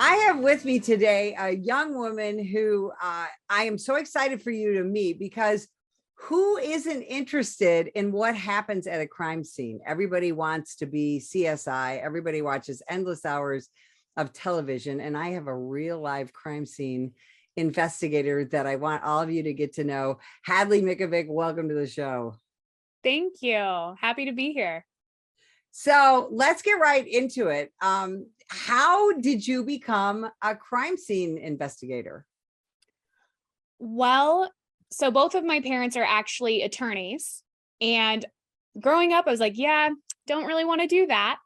I have with me today a young woman who I am so excited for you to meet, because who isn't interested in what happens at a crime scene? Everybody wants to be CSI. Everybody watches endless hours of television. And I have a real live crime scene investigator that I want all of you to get to know. Hadley Mikovec, welcome to the show. Thank you. Happy to be here. So let's get right into it. How did you become a crime scene investigator? Well, so both of my parents are actually attorneys. And growing up, I was like, yeah, don't really want to do that.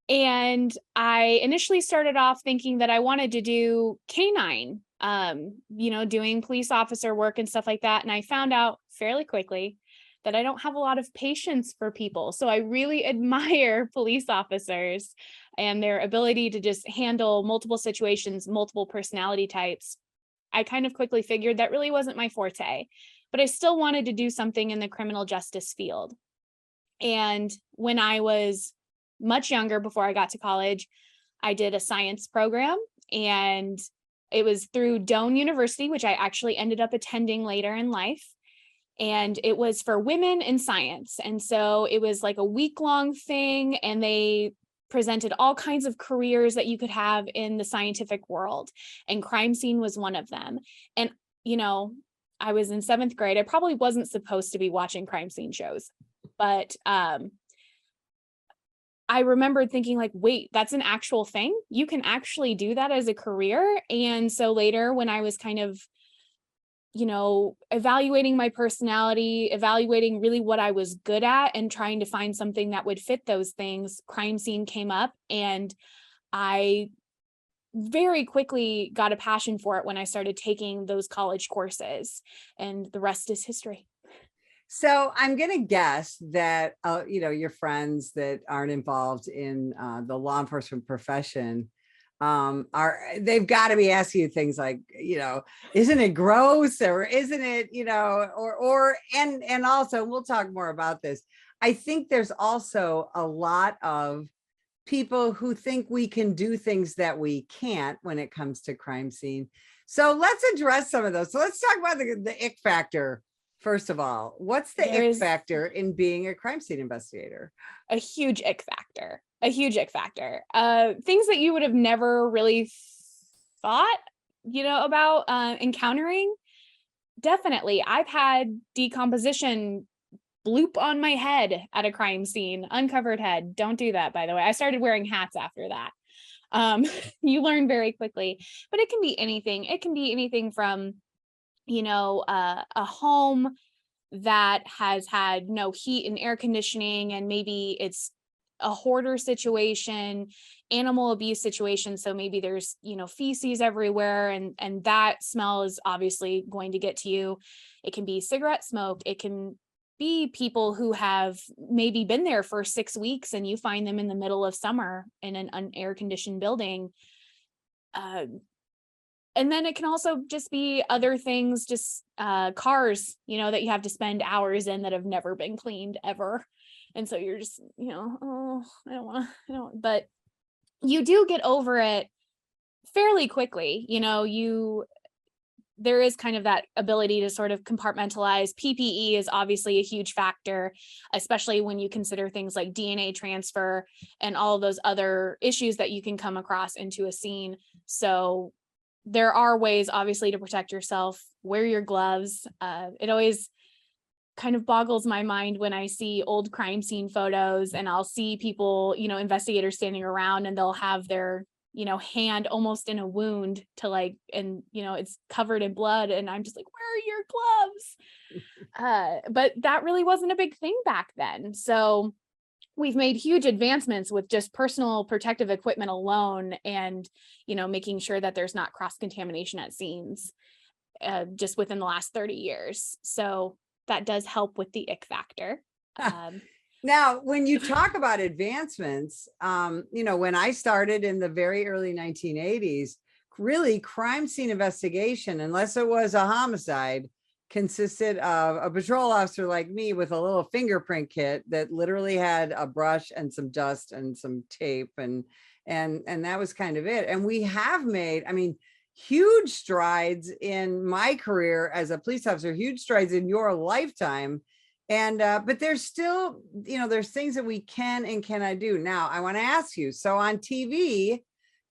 And I initially started off thinking that I wanted to do canine, doing police officer work and stuff like that. And I found out fairly quickly that I don't have a lot of patience for people. So I really admire police officers and their ability to just handle multiple situations, multiple personality types. I kind of quickly figured that really wasn't my forte, but I still wanted to do something in the criminal justice field. And when I was much younger, before I got to college, I did a science program, and it was through Doane University, which I actually ended up attending later in life. And it was for women in science. And so it was like a week-long thing, and they presented all kinds of careers that you could have in the scientific world. And crime scene was one of them. And, I was in 7th grade. I probably wasn't supposed to be watching crime scene shows, but I remembered thinking like, wait, that's an actual thing. You can actually do that as a career. And so later, when I was kind of evaluating my personality, evaluating really what I was good at and trying to find something that would fit those things, crime scene came up, and I very quickly got a passion for it when I started taking those college courses, and the rest is history. So I'm going to guess that, your friends that aren't involved in the law enforcement profession they've got to be asking you things like, isn't it gross, or isn't it, and also we'll talk more about this. I think there's also a lot of people who think we can do things that we can't when it comes to crime scene. So let's address some of those. So let's talk about the ick factor. First of all, what's the ick factor in being a crime scene investigator? A huge ick factor. Things that you would have never really thought, about encountering. Definitely. I've had decomposition bloop on my head at a crime scene, uncovered head. Don't do that, by the way. I started wearing hats after that. You learn very quickly, but it can be anything. It can be anything from, a home that has had no heat and air conditioning, and maybe it's a hoarder situation, animal abuse situation. So maybe there's, feces everywhere, and that smell is obviously going to get to you. It can be cigarette smoke. It can be people who have maybe been there for 6 weeks, and you find them in the middle of summer in an unair conditioned building. And then it can also just be other things, just cars, that you have to spend hours in that have never been cleaned ever. And so you're just, oh, I don't want to, but you do get over it fairly quickly. There is kind of that ability to sort of compartmentalize. PPE is obviously a huge factor, especially when you consider things like DNA transfer and all of those other issues that you can come across into a scene. So there are ways, obviously, to protect yourself. Wear your gloves. It always kind of boggles my mind when I see old crime scene photos, and I'll see people, investigators standing around, and they'll have their, hand almost in a wound and it's covered in blood. And I'm just like, where are your gloves? But that really wasn't a big thing back then. So we've made huge advancements with just personal protective equipment alone, and, making sure that there's not cross-contamination at scenes just within the last 30 years. So that does help with the ick factor. Now, when you talk about advancements, when I started in the very early 1980s, really crime scene investigation, unless it was a homicide, consisted of a patrol officer like me with a little fingerprint kit that literally had a brush and some dust and some tape, and that was kind of it. And we have made, I mean, huge strides in my career as a police officer, huge strides in your lifetime. And but there's still, there's things that we can and cannot do. Now I want to ask you, so on TV,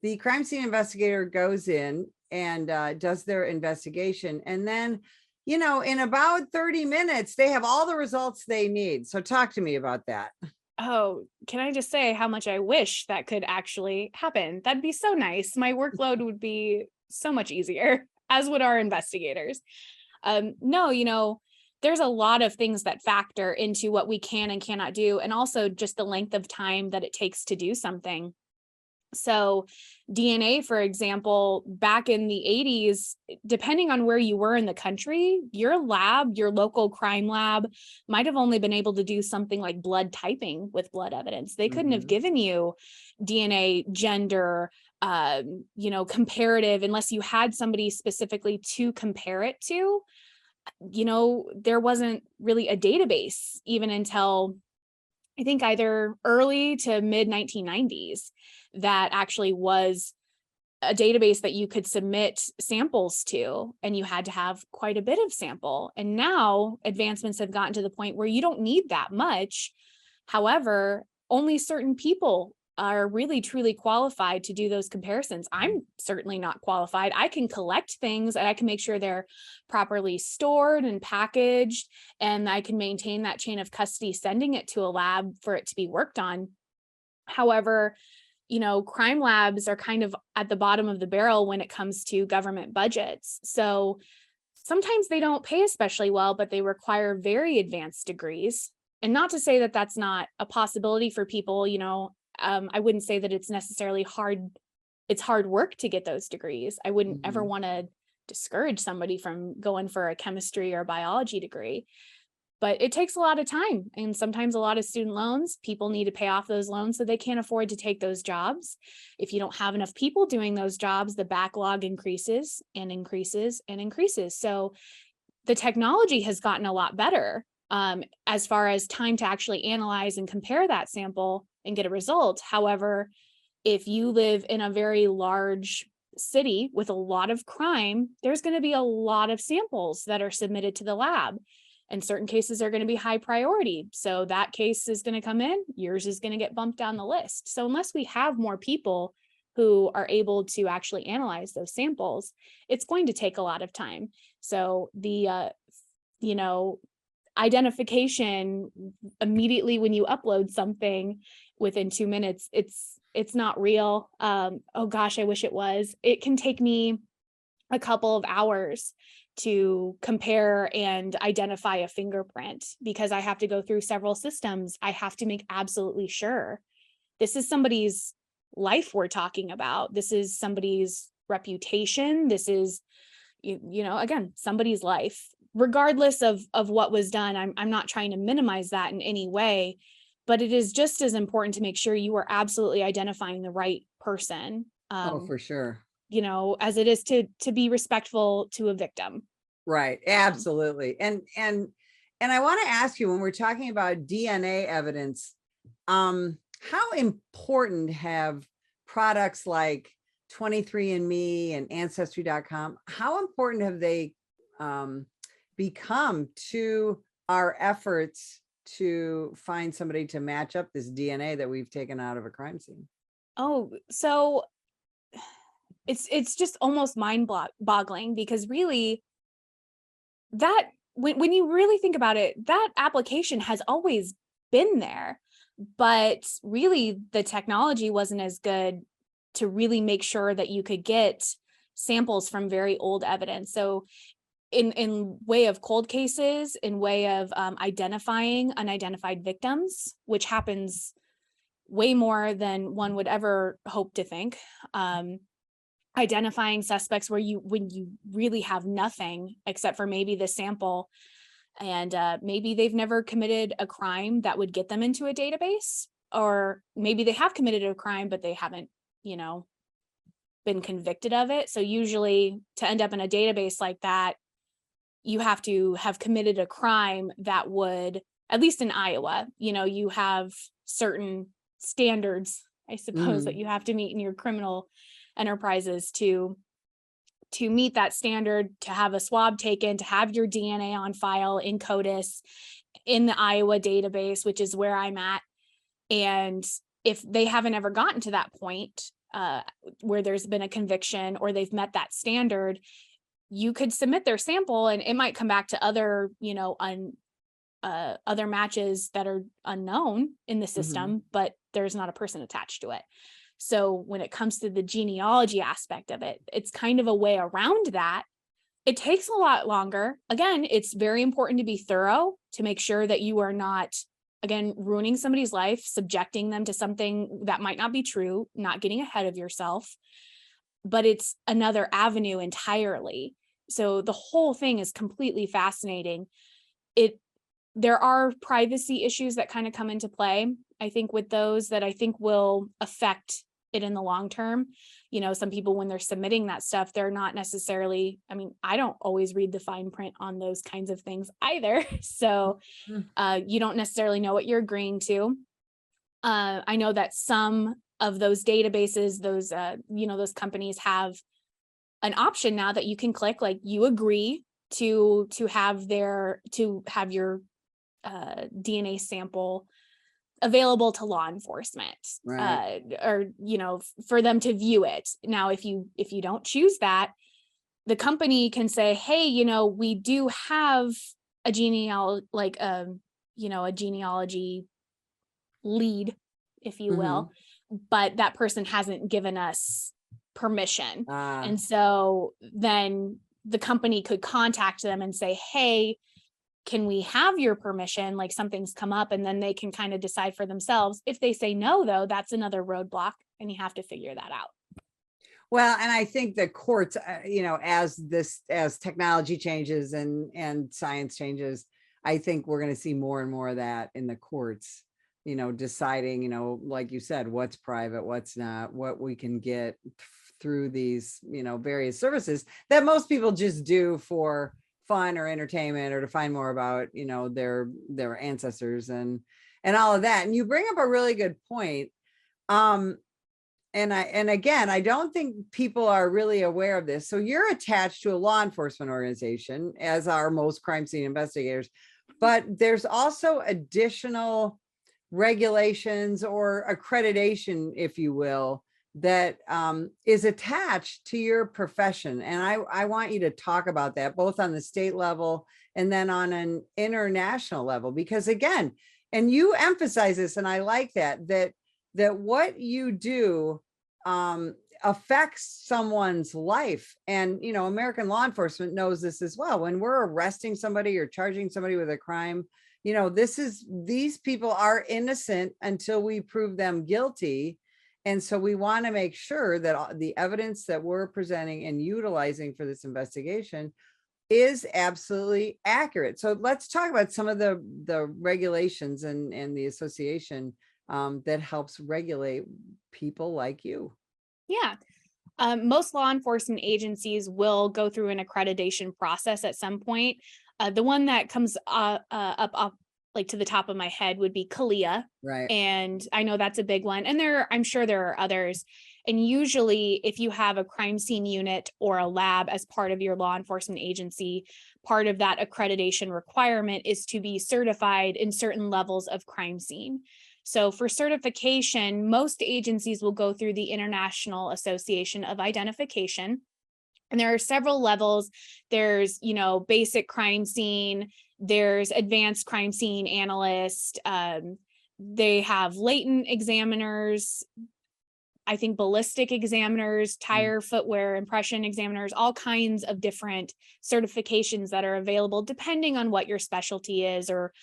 the crime scene investigator goes in and does their investigation, and then in about 30 minutes, they have all the results they need. So talk to me about that. Oh, can I just say how much I wish that could actually happen? That'd be so nice. My workload would be so much easier, as would our investigators. No, there's a lot of things that factor into what we can and cannot do, and also just the length of time that it takes to do something. So DNA, for example, back in the 80s, depending on where you were in the country, your lab, your local crime lab might have only been able to do something like blood typing with blood evidence. They couldn't have given you DNA, gender, comparative, unless you had somebody specifically to compare it to. There wasn't really a database even until I think either early to mid 1990s that actually was a database that you could submit samples to, and you had to have quite a bit of sample. And now advancements have gotten to the point where you don't need that much. However, only certain people are really truly qualified to do those comparisons. I'm certainly not qualified. I can collect things and I can make sure they're properly stored and packaged, and I can maintain that chain of custody, sending it to a lab for it to be worked on. However, crime labs are kind of at the bottom of the barrel when it comes to government budgets. So sometimes they don't pay especially well, but they require very advanced degrees. And not to say that that's not a possibility for people, I wouldn't say that it's necessarily hard. It's hard work to get those degrees. I wouldn't ever want to discourage somebody from going for a chemistry or biology degree, but it takes a lot of time. And sometimes a lot of student loans, people need to pay off those loans, so they can't afford to take those jobs. If you don't have enough people doing those jobs, the backlog increases and increases and increases. So the technology has gotten a lot better as far as time to actually analyze and compare that sample and get a result. However, if you live in a very large city with a lot of crime, there's going to be a lot of samples that are submitted to the lab, and certain cases are going to be high priority. So that case is going to come in, yours is going to get bumped down the list. So unless we have more people who are able to actually analyze those samples, it's going to take a lot of time. So the, identification immediately when you upload something within 2 minutes, it's not real. Oh gosh, I wish it was. It can take me a couple of hours to compare and identify a fingerprint, because I have to go through several systems. I have to make absolutely sure this is somebody's life we're talking about. This is somebody's reputation. This is, again, somebody's life, regardless of what was done. I'm not trying to minimize that in any way, but it is just as important to make sure you are absolutely identifying the right person. Oh, for sure. As it is to be respectful to a victim. Right. Absolutely. And I want to ask you, when we're talking about DNA evidence, how important have products like 23andMe and Ancestry.com, how important have they become to our efforts to find somebody to match up this DNA that we've taken out of a crime scene? Oh, so it's just almost mind-boggling, because really that when you really think about it, that application has always been there, but really the technology wasn't as good to really make sure that you could get samples from very old evidence. So in way of cold cases, in way of identifying unidentified victims, which happens way more than one would ever hope to think, identifying suspects when you really have nothing except for maybe the sample, and maybe they've never committed a crime that would get them into a database, or maybe they have committed a crime but they haven't been convicted of it. So usually to end up in a database like that, you have to have committed a crime that would, at least in Iowa, you have certain standards, I suppose, that you have to meet in your criminal enterprises to meet that standard, to have a swab taken, to have your DNA on file in CODIS in the Iowa database, which is where I'm at. And if they haven't ever gotten to that point where there's been a conviction or they've met that standard, you could submit their sample and it might come back to other, other matches that are unknown in the system, but there's not a person attached to it. So when it comes to the genealogy aspect of it, it's kind of a way around that. It takes a lot longer. Again, it's very important to be thorough, to make sure that you are not, again, ruining somebody's life, subjecting them to something that might not be true, not getting ahead of yourself. But it's another avenue entirely. So the whole thing is completely fascinating. There are privacy issues that kind of come into play, I think, with those that I think will affect it in the long term. Some people, when they're submitting that stuff, they're not necessarily, I don't always read the fine print on those kinds of things either. So you don't necessarily know what you're agreeing to. I know that some of those databases, those companies have an option now that you can click, like, you agree to have your DNA sample available to law enforcement, Right. or for them to view it. Now, if you don't choose that, the company can say, hey, we do have a genealogy, a genealogy lead, if you will, but that person hasn't given us permission. And so then the company could contact them and say, hey, can we have your permission? Like, something's come up, and then they can kind of decide for themselves. If they say no, though, that's another roadblock, and you have to figure that out. Well, and I think the courts, as technology changes and science changes, I think we're going to see more and more of that in the courts, deciding, like you said, what's private, what's not, what we can get through these, various services that most people just do for fun or entertainment, or to find more about, their ancestors and all of that. And you bring up a really good point. And again, I don't think people are really aware of this. So you're attached to a law enforcement organization, as are most crime scene investigators, but there's also additional regulations or accreditation, if you will, that is attached to your profession. And I want you to talk about that, both on the state level and then on an international level, because again, and you emphasize this, and I like that what you do affects someone's life. And, American law enforcement knows this as well. When we're arresting somebody or charging somebody with a crime, these people are innocent until we prove them guilty. And so we want to make sure that the evidence that we're presenting and utilizing for this investigation is absolutely accurate. So let's talk about some of the regulations and the association that helps regulate people like you. Yeah. Most law enforcement agencies will go through an accreditation process at some point. The one that comes up like to the top of my head would be CALEA. Right. And I know that's a big one. And I'm sure there are others. And usually if you have a crime scene unit or a lab as part of your law enforcement agency, part of that accreditation requirement is to be certified in certain levels of crime scene. So for certification, most agencies will go through the International Association of Identification. And there are several levels. There's, basic crime scene, there's advanced crime scene analyst. They have latent examiners, I think ballistic examiners, tire, footwear, impression examiners, all kinds of different certifications that are available depending on what your specialty is or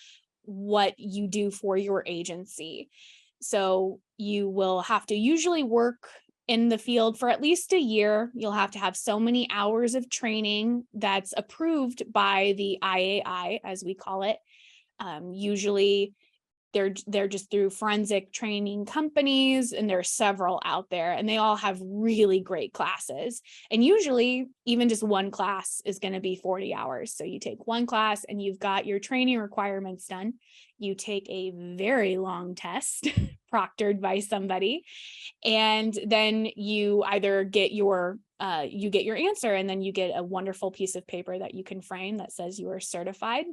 what you do for your agency. So you will have to usually work in the field for at least a year. You'll have to have so many hours of training that's approved by the IAI, as we call it. Usually they're just through forensic training companies, and there are several out there, and they all have really great classes. And usually even just one class is going to be 40 hours. So you take one class and you've got your training requirements done. You take a very long test proctored by somebody, and then you either get your answer, and then you get a wonderful piece of paper that you can frame that says you are certified.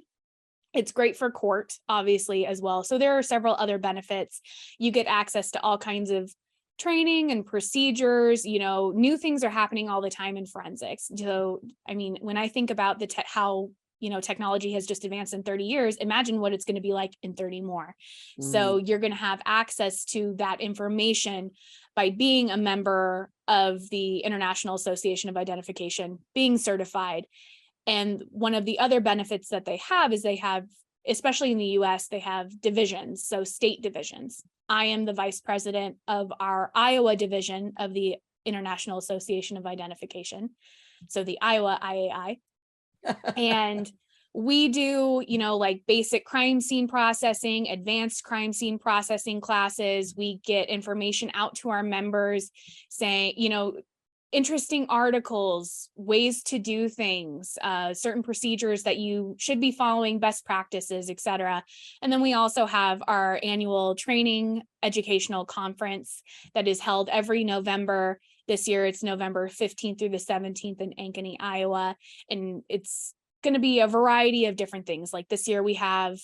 It's great for court, obviously, as well. So there are several other benefits. You get access to all kinds of training and procedures. New things are happening all the time in forensics. So, I mean, when I think about how technology has just advanced in 30 years, imagine what it's going to be like in 30 more. So you're going to have access to that information by being a member of the International Association of Identification, being certified. And one of the other benefits that they have is especially in the US, they have divisions, so state divisions. I am the vice president of our Iowa division of the International Association of Identification, so the Iowa IAI. And we do, like basic crime scene processing, advanced crime scene processing classes. We get information out to our members saying, interesting articles, ways to do things, certain procedures that you should be following, best practices, etc. And then we also have our annual training educational conference that is held every November. This year, it's November 15th through the 17th in Ankeny, Iowa. And it's going to be a variety of different things. Like this year, we have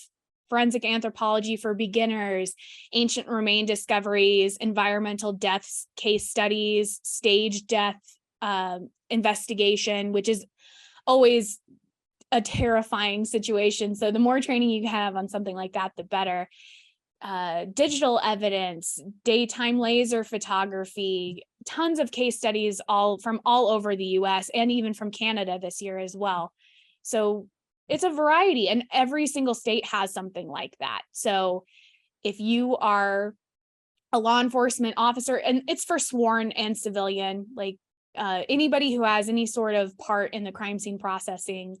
forensic anthropology for beginners, ancient remain discoveries, environmental deaths, case studies, stage death investigation, which is always a terrifying situation. So the more training you have on something like that, the better. Digital evidence, daytime laser photography, tons of case studies all over the US and even from Canada this year as well. So it's a variety, and every single state has something like that. So if you are a law enforcement officer, and it's for sworn and civilian, like anybody who has any sort of part in the crime scene processing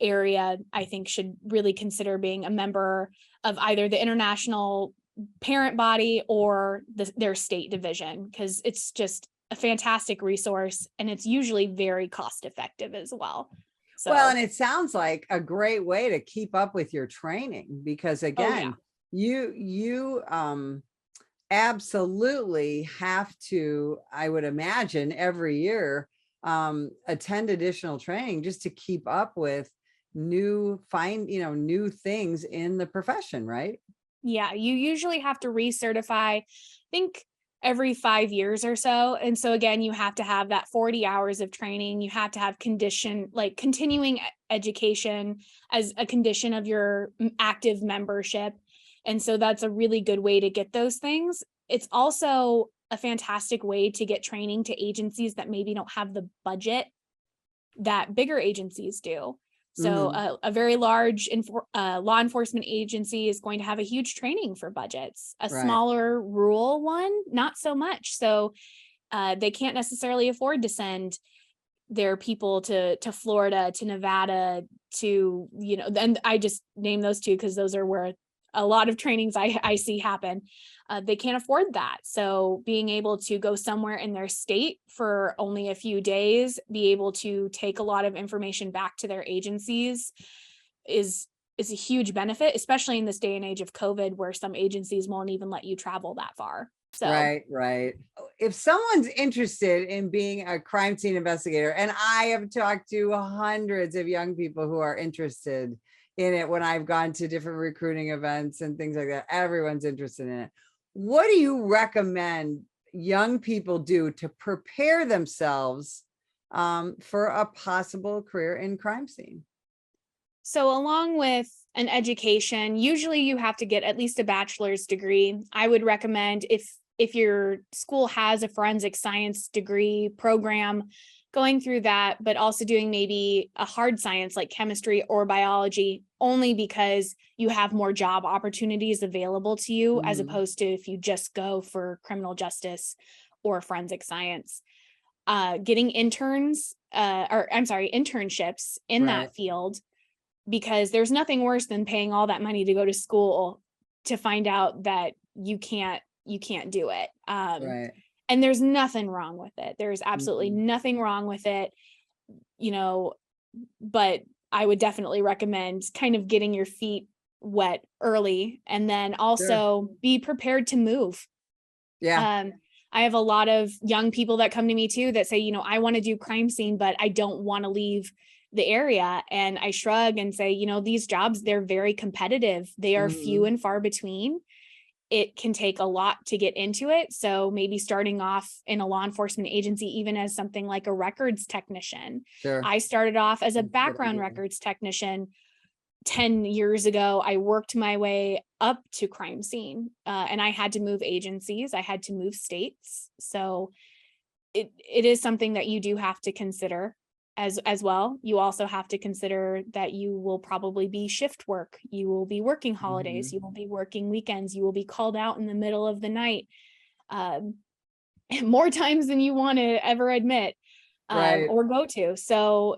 area, I think should really consider being a member of either the international parent body or their state division, because it's just a fantastic resource, and it's usually very cost effective as well. So, well, and it sounds like a great way to keep up with your training, because again, you absolutely have to, I would imagine, every year attend additional training just to keep up with new things in the profession, right? Yeah, you usually have to recertify, I think, every 5 years or so. And so again, you have to have that 40 hours of training. You have to have continuing education as a condition of your active membership. And so that's a really good way to get those things. It's also a fantastic way to get training to agencies that maybe don't have the budget that bigger agencies do. So a very large law enforcement agency is going to have a huge training for budgets. A smaller rural one, not so much. So they can't necessarily afford to send their people to Florida, to Nevada, to, and I just name those two because those are where a lot of trainings I see happen. They can't afford that. So being able to go somewhere in their state for only a few days, be able to take a lot of information back to their agencies is a huge benefit, especially in this day and age of COVID, where some agencies won't even let you travel that far. So right. If someone's interested in being a crime scene investigator, and I have talked to hundreds of young people who are interested in it when I've gone to different recruiting events and things like that, everyone's interested in it. What do you recommend young people do to prepare themselves for a possible career in crime scene? So along with an education, usually you have to get at least a bachelor's degree. I would recommend, if your school has a forensic science degree program, going through that, but also doing maybe a hard science like chemistry or biology, only because you have more job opportunities available to you, as opposed to if you just go for criminal justice or forensic science. Getting internships in that field, because there's nothing worse than paying all that money to go to school to find out that you can't do it. Right. And there's nothing wrong with it. There's absolutely nothing wrong with it, but I would definitely recommend kind of getting your feet wet early, and then also be prepared to move. Yeah. I have a lot of young people that come to me too that say, I want to do crime scene, but I don't want to leave the area. And I shrug and say, these jobs, they're very competitive. They are few and far between. It can take a lot to get into it. So maybe starting off in a law enforcement agency, even as something like a records technician. Sure. I started off as a background records technician 10 years ago. I worked my way up to crime scene, and I had to move agencies. I had to move states. So it is something that you do have to consider as well. You also have to consider that you will probably be shift work. You will be working holidays. You will be working weekends. You will be called out in the middle of the night, more times than you want to ever admit, or go to. So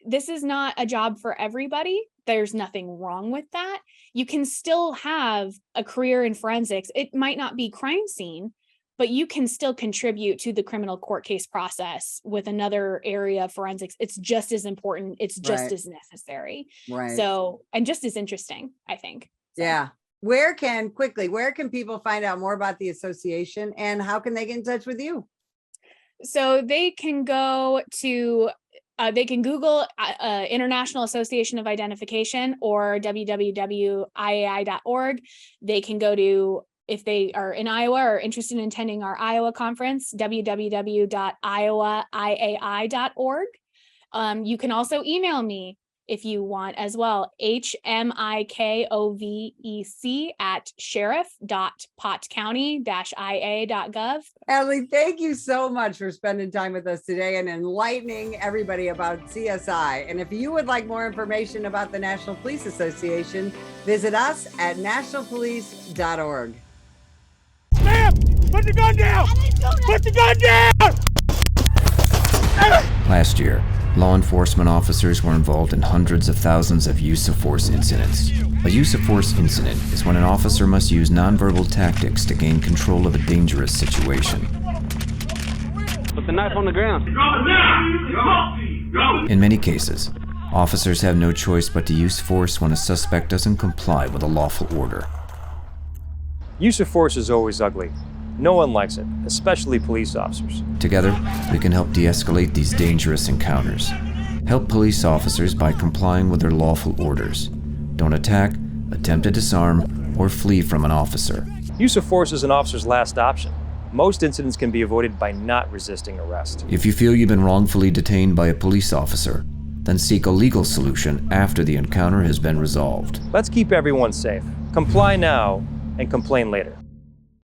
this is not a job for everybody. There's nothing wrong with that. You can still have a career in forensics. It might not be crime scene, but you can still contribute to the criminal court case process with another area of forensics. It's just as important. It's just as necessary. Right. So, and just as interesting, I think. So. Yeah. Where can people find out more about the association, and how can they get in touch with you? So they can go to, they can Google International Association of Identification or www.iai.org. They can go to, if they are in Iowa or interested in attending our Iowa conference, www.iowaiai.org. You can also email me if you want as well, hmikovec@sheriff.pottcounty-ia.gov. Hadley, thank you so much for spending time with us today and enlightening everybody about CSI. And if you would like more information about the National Police Association, visit us at nationalpolice.org. Ma'am, put the gun down! Put the gun down! Last year, law enforcement officers were involved in hundreds of thousands of use of force incidents. A use of force incident is when an officer must use nonverbal tactics to gain control of a dangerous situation. Put the knife on the ground. In many cases, officers have no choice but to use force when a suspect doesn't comply with a lawful order. Use of force is always ugly. No one likes it, especially police officers. Together, we can help de-escalate these dangerous encounters. Help police officers by complying with their lawful orders. Don't attack, attempt to disarm, or flee from an officer. Use of force is an officer's last option. Most incidents can be avoided by not resisting arrest. If you feel you've been wrongfully detained by a police officer, then seek a legal solution after the encounter has been resolved. Let's keep everyone safe. Comply now and complain later.